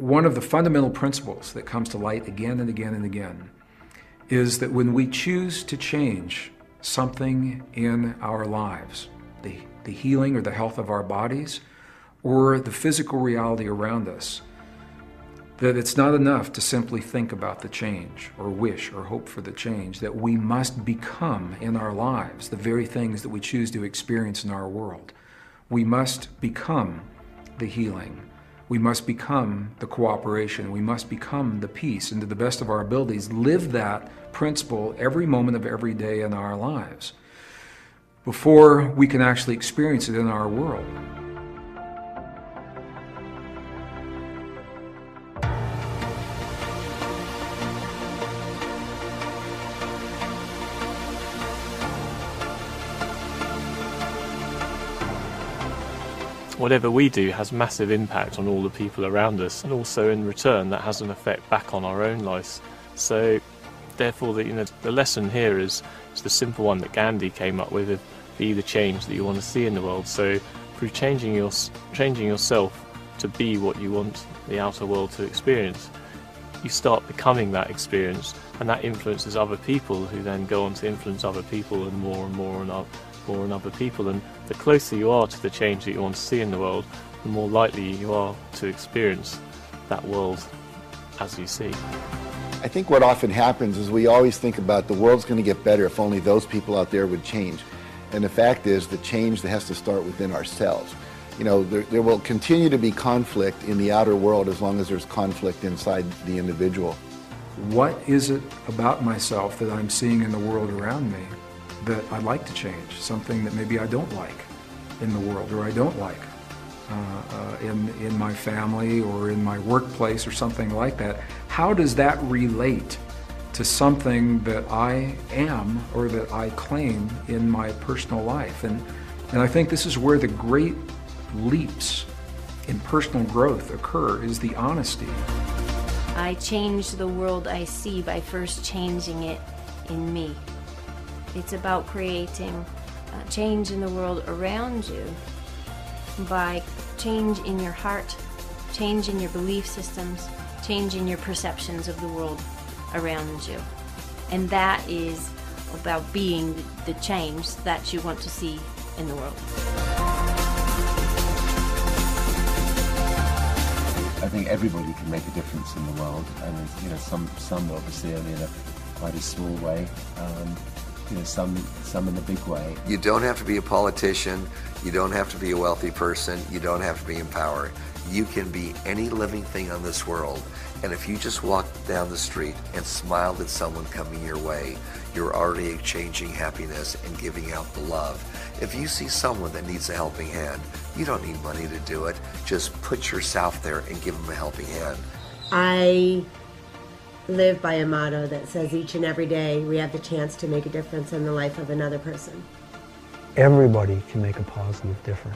one of the fundamental principles that comes to light again and again and again is that when we choose to change something in our lives, the healing or the health of our bodies, or the physical reality around us, that it's not enough to simply think about the change or wish or hope for the change, that we must become in our lives the very things that we choose to experience in our world. We must become the healing. We must become the cooperation. We must become the peace, and to the best of our abilities, live that principle every moment of every day in our lives before we can actually experience it in our world. Whatever we do has massive impact on all the people around us, and also in return that has an effect back on our own lives. So therefore the lesson here is the simple one that Gandhi came up with: be the change that you want to see in the world. So through changing yourself to be what you want the outer world to experience, you start becoming that experience, and that influences other people, who then go on to influence other people and more and other people. And the closer you are to the change that you want to see in the world, the more likely you are to experience that world as you see. I think what often happens is we always think about the world's going to get better if only those people out there would change. And the fact is, the change that has to start within ourselves. You know, there will continue to be conflict in the outer world as long as there's conflict inside the individual. What is it about myself that I'm seeing in the world around me that I'd like to change? Something that maybe I don't like in the world, or I don't like in my family or in my workplace or something like that. How does that relate to something that I am or that I claim in my personal life? And I think this is where the great leaps in personal growth occur, is the honesty. I change the world I see by first changing it in me. It's about creating change in the world around you by change in your heart, change in your belief systems, change in your perceptions of the world around you. And that is about being the change that you want to see in the world. I think everybody can make a difference in the world, and you know, some obviously only in quite a small way. You know, some in a big way. You don't have to be a politician. You don't have to be a wealthy person. You don't have to be in power. You can be any living thing on this world. And if you just walk down the street and smiled at someone coming your way, you're already exchanging happiness and giving out the love. If you see someone that needs a helping hand, you don't need money to do it. Just put yourself there and give them a helping hand. I live by a motto that says each and every day we have the chance to make a difference in the life of another person. Everybody can make a positive difference.